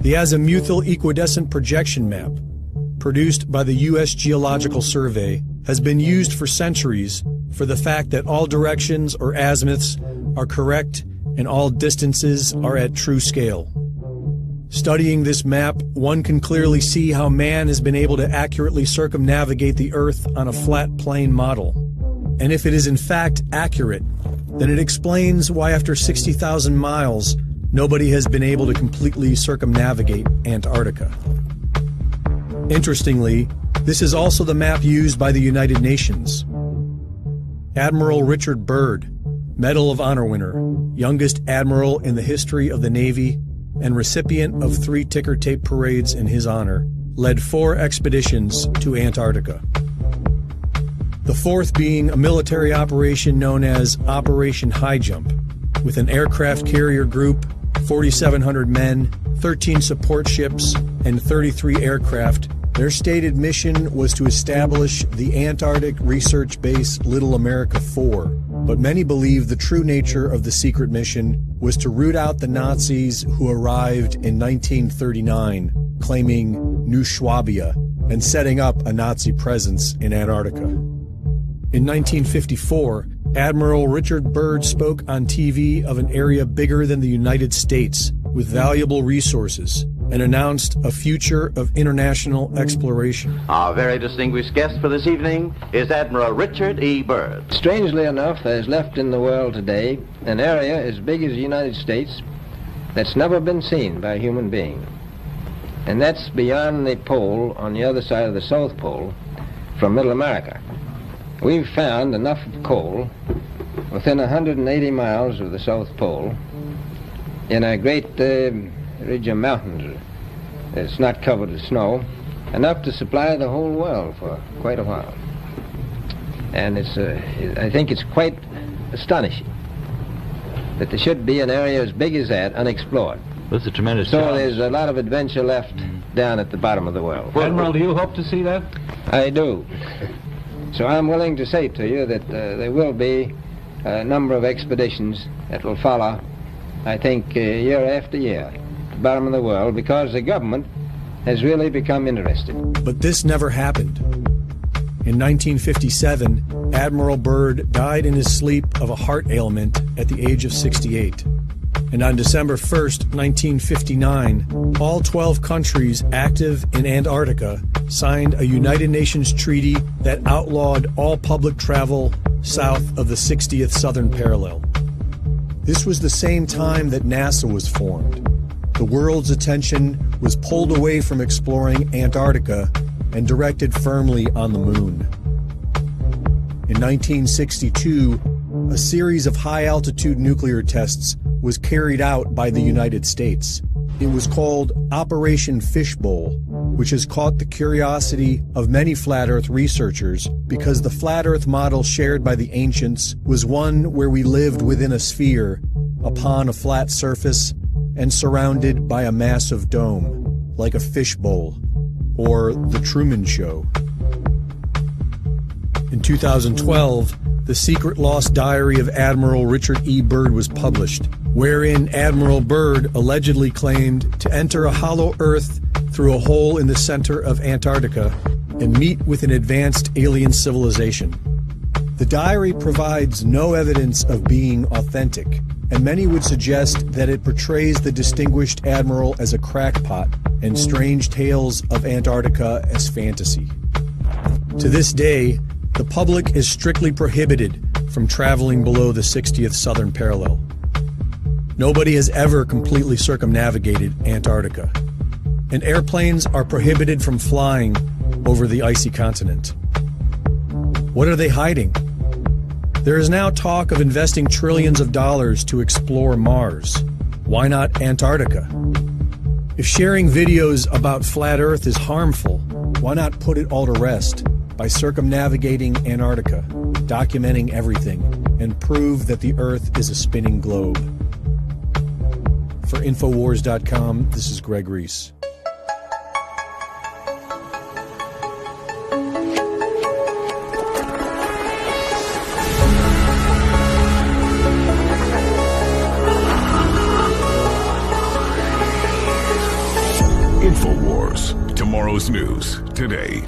The azimuthal equidistant projection map, produced by the U.S. Geological Survey, has been used for centuries for the fact that all directions or azimuths are correct and all distances are at true scale. Studying this map, one can clearly see how man has been able to accurately circumnavigate the Earth on a flat plane model. And if it is in fact accurate, then it explains why after 60,000 miles, nobody has been able to completely circumnavigate Antarctica. Interestingly, this is also the map used by the United Nations. Admiral Richard Byrd, Medal of Honor winner, youngest admiral in the history of the Navy, and recipient of 3 ticker tape parades in his honor, led 4 expeditions to Antarctica. The 4th being a military operation known as Operation High Jump, with an aircraft carrier group, 4,700 men, 13 support ships, and 33 aircraft. Their stated mission was to establish the Antarctic research base Little America 4, but many believe the true nature of the secret mission was to root out the Nazis who arrived in 1939, claiming New Schwabia and setting up a Nazi presence in Antarctica. In 1954, Admiral Richard Byrd spoke on TV of an area bigger than the United States with valuable resources and announced a future of international exploration. Our very distinguished guest for this evening is Admiral Richard E. Byrd. Strangely enough, there's left in the world today an area as big as the United States that's never been seen by a human being. And that's beyond the pole on the other side of the South Pole from Middle America. We've found enough coal within 180 miles of the South Pole in a great ridge of mountains. It's not covered with snow, enough to supply the whole world for quite a while. And I think it's quite astonishing that there should be an area as big as that unexplored. That's a tremendous So challenge. there's a lot of adventure left down at the bottom of the world. Admiral, do you hope to see that? I do. So I'm willing to say to you that there will be a number of expeditions that will follow, I think, year after year, at the bottom of the world, because the government has really become interested. But this never happened. In 1957, Admiral Byrd died in his sleep of a heart ailment at the age of 68. And on December 1st, 1959, all 12 countries active in Antarctica signed a United Nations treaty that outlawed all public travel south of the 60th southern parallel. This was the same time that NASA was formed. The world's attention was pulled away from exploring Antarctica and directed firmly on the moon. In 1962, a series of high-altitude nuclear tests was carried out by the United States. It was called Operation Fishbowl, which has caught the curiosity of many flat Earth researchers because the flat Earth model shared by the ancients was one where we lived within a sphere, upon a flat surface, and surrounded by a massive dome, like a fishbowl, or the Truman Show. In 2012, the secret lost diary of Admiral Richard E. Byrd was published, wherein Admiral Byrd allegedly claimed to enter a hollow Earth through a hole in the center of Antarctica and meet with an advanced alien civilization. The diary provides no evidence of being authentic, and many would suggest that it portrays the distinguished admiral as a crackpot and strange tales of Antarctica as fantasy. To this day, the public is strictly prohibited from traveling below the 60th southern parallel. Nobody has ever completely circumnavigated Antarctica, and airplanes are prohibited from flying over the icy continent. What are they hiding? There is now talk of investing trillions of dollars to explore Mars. Why not Antarctica? If sharing videos about flat Earth is harmful, why not put it all to rest by circumnavigating Antarctica, documenting everything, and prove that the Earth is a spinning globe? For Infowars.com, this is Greg Reese. InfoWars. Tomorrow's news today.